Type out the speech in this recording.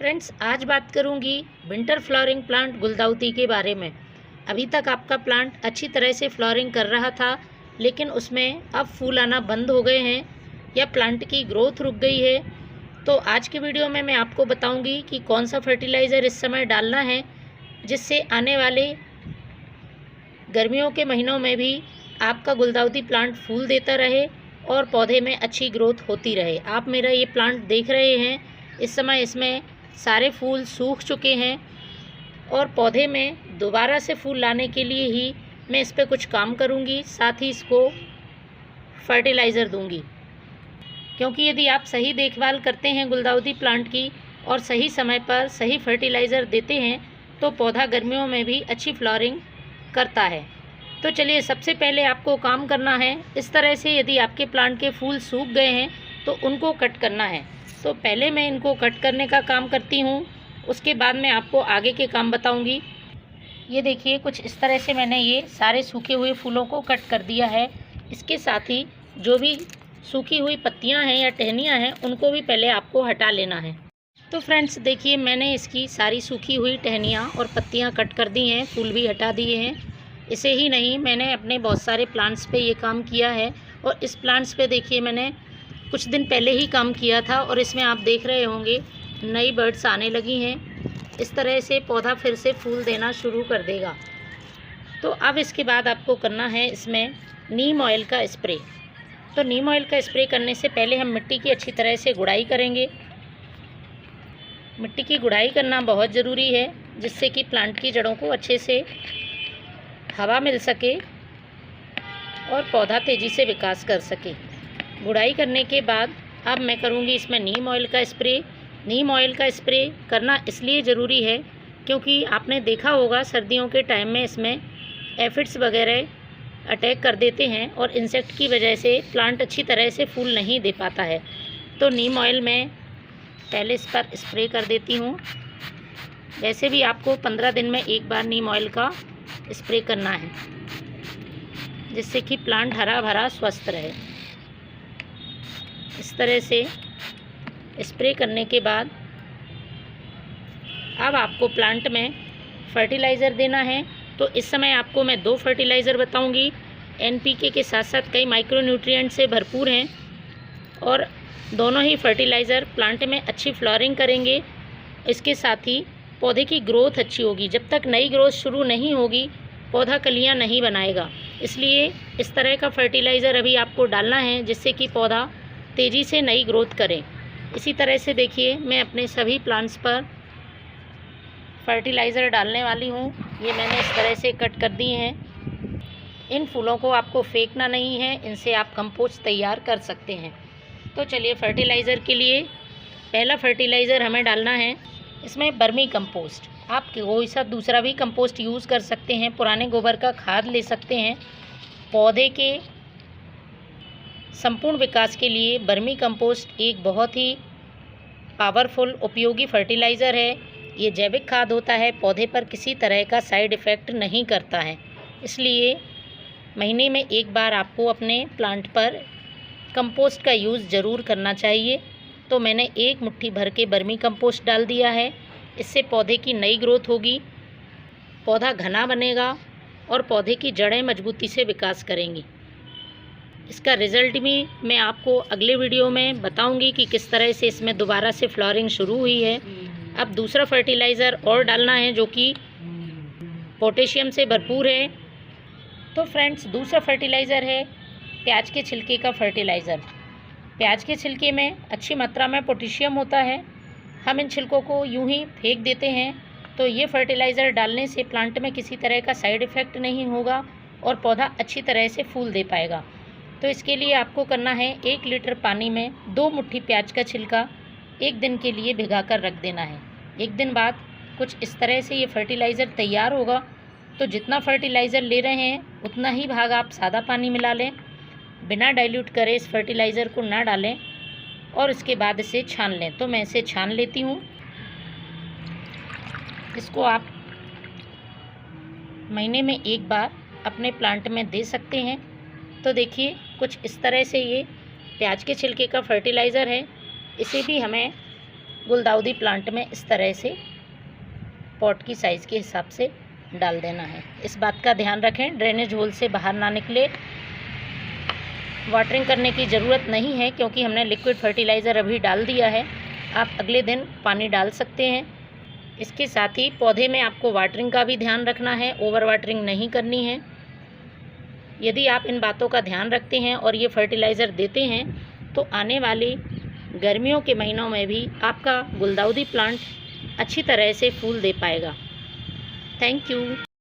Friends, आज बात करूंगी विंटर फ्लावरिंग प्लांट गुलदाउदी के बारे में। अभी तक आपका प्लांट अच्छी तरह से फ्लावरिंग कर रहा था, लेकिन उसमें अब फूल आना बंद हो गए हैं या प्लांट की ग्रोथ रुक गई है। तो आज के वीडियो में मैं आपको बताऊंगी कि कौन सा फर्टिलाइज़र इस समय डालना है, जिससे आने वाले गर्मियों के महीनों में भी आपका गुलदाउदी प्लांट फूल देता रहे और पौधे में अच्छी ग्रोथ होती रहे। आप मेरा ये प्लांट देख रहे हैं, इस समय इसमें सारे फूल सूख चुके हैं और पौधे में दोबारा से फूल लाने के लिए ही मैं इस पर कुछ काम करूंगी, साथ ही इसको फर्टिलाइज़र दूंगी। क्योंकि यदि आप सही देखभाल करते हैं गुलदाउदी प्लांट की और सही समय पर सही फर्टिलाइज़र देते हैं तो पौधा गर्मियों में भी अच्छी फ्लावरिंग करता है। तो चलिए, सबसे पहले आपको काम करना है इस तरह से। यदि आपके प्लांट के फूल सूख गए हैं तो उनको कट करना है। तो पहले मैं इनको कट करने का काम करती हूँ, उसके बाद मैं आपको आगे के काम बताऊँगी। ये देखिए, कुछ इस तरह से मैंने ये सारे सूखे हुए फूलों को कट कर दिया है। इसके साथ ही जो भी सूखी हुई पत्तियाँ हैं या टहनियाँ हैं उनको भी पहले आपको हटा लेना है। तो फ्रेंड्स देखिए, मैंने इसकी सारी सूखी हुई टहनियाँ और पत्तियाँ कट कर दी हैं, फूल भी हटा दिए हैं। इसे ही नहीं, मैंने अपने बहुत सारे प्लांट्स पे ये काम किया है। और इस प्लांट्स पे देखिए, मैंने कुछ दिन पहले ही काम किया था और इसमें आप देख रहे होंगे नई बर्ड्स आने लगी हैं। इस तरह से पौधा फिर से फूल देना शुरू कर देगा। तो अब इसके बाद आपको करना है इसमें नीम ऑयल का स्प्रे। तो नीम ऑयल का स्प्रे करने से पहले हम मिट्टी की अच्छी तरह से गुड़ाई करेंगे। मिट्टी की गुड़ाई करना बहुत ज़रूरी है, जिससे कि प्लांट की जड़ों को अच्छे से हवा मिल सके और पौधा तेज़ी से विकास कर सके। गुड़ाई करने के बाद अब मैं करूँगी इसमें नीम ऑयल का स्प्रे। नीम ऑयल का स्प्रे करना इसलिए ज़रूरी है क्योंकि आपने देखा होगा सर्दियों के टाइम में इसमें एफिड्स वगैरह अटैक कर देते हैं और इंसेक्ट की वजह से प्लांट अच्छी तरह से फूल नहीं दे पाता है। तो नीम ऑयल मैं पहले इस पर स्प्रे कर देती हूँ। वैसे भी आपको 15 दिन में एक बार नीम ऑयल का स्प्रे करना है, जिससे कि प्लांट हरा भरा स्वस्थ रहे। इस तरह से स्प्रे करने के बाद अब आपको प्लांट में फर्टिलाइज़र देना है। तो इस समय आपको मैं 2 फर्टिलाइज़र बताऊंगी। एनपीके के साथ साथ कई माइक्रोन्यूट्रिएंट से भरपूर हैं और दोनों ही फर्टिलाइज़र प्लांट में अच्छी फ्लावरिंग करेंगे। इसके साथ ही पौधे की ग्रोथ अच्छी होगी। जब तक नई ग्रोथ शुरू नहीं होगी पौधा कलियां नहीं बनाएगा। इसलिए इस तरह का फर्टिलाइज़र अभी आपको डालना है, जिससे कि पौधा तेज़ी से नई ग्रोथ करें। इसी तरह से देखिए, मैं अपने सभी प्लांट्स पर फर्टिलाइज़र डालने वाली हूँ। ये मैंने इस तरह से कट कर दिए हैं। इन फूलों को आपको फेंकना नहीं है, इनसे आप कंपोस्ट तैयार कर सकते हैं। तो चलिए, फर्टिलाइज़र के लिए पहला फर्टिलाइज़र हमें डालना है इसमें वर्मी कंपोस्ट। आप कोई सा दूसरा भी कंपोस्ट यूज़ कर सकते हैं, पुराने गोबर का खाद ले सकते हैं। पौधे के संपूर्ण विकास के लिए वर्मी कंपोस्ट एक बहुत ही पावरफुल उपयोगी फर्टिलाइज़र है। ये जैविक खाद होता है, पौधे पर किसी तरह का साइड इफ़ेक्ट नहीं करता है। इसलिए महीने में एक बार आपको अपने प्लांट पर कंपोस्ट का यूज़ ज़रूर करना चाहिए। तो मैंने 1 मुट्ठी भर के वर्मी कंपोस्ट डाल दिया है। इससे पौधे की नई ग्रोथ होगी, पौधा घना बनेगा और पौधे की जड़ें मजबूती से विकास करेंगी। इसका रिज़ल्ट भी मैं आपको अगले वीडियो में बताऊंगी कि किस तरह से इसमें दोबारा से फ्लावरिंग शुरू हुई है। अब दूसरा फर्टिलाइज़र और डालना है, जो कि पोटेशियम से भरपूर है। तो फ्रेंड्स, दूसरा फर्टिलाइज़र है प्याज के छिलके का फर्टिलाइज़र। प्याज के छिलके में अच्छी मात्रा में पोटेशियम होता है। हम इन छिलकों को यूं ही फेंक देते हैं, तो ये फर्टिलाइज़र डालने से प्लांट में किसी तरह का साइड इफ़ेक्ट नहीं होगा और पौधा अच्छी तरह से फूल दे पाएगा। तो इसके लिए आपको करना है 1 लीटर पानी में 2 मुट्ठी प्याज का छिलका 1 दिन के लिए भिगाकर रख देना है। 1 दिन बाद कुछ इस तरह से ये फर्टिलाइज़र तैयार होगा। तो जितना फर्टिलाइज़र ले रहे हैं उतना ही भाग आप सादा पानी मिला लें, बिना डाइल्यूट करे इस फर्टिलाइज़र को ना डालें और इसके बाद इसे छान लें। तो मैं इसे छान लेती हूँ। इसको आप महीने में एक बार अपने प्लांट में दे सकते हैं। तो देखिए, कुछ इस तरह से ये प्याज के छिलके का फर्टिलाइज़र है। इसे भी हमें गुलदाउदी प्लांट में इस तरह से पॉट की साइज़ के हिसाब से डाल देना है। इस बात का ध्यान रखें ड्रेनेज होल से बाहर ना निकले। वाटरिंग करने की ज़रूरत नहीं है क्योंकि हमने लिक्विड फर्टिलाइज़र अभी डाल दिया है। आप अगले दिन पानी डाल सकते हैं। इसके साथ ही पौधे में आपको वाटरिंग का भी ध्यान रखना है, ओवर वाटरिंग नहीं करनी है। यदि आप इन बातों का ध्यान रखते हैं और ये फर्टिलाइज़र देते हैं तो आने वाली गर्मियों के महीनों में भी आपका गुलदाउदी प्लांट अच्छी तरह से फूल दे पाएगा। Thank you.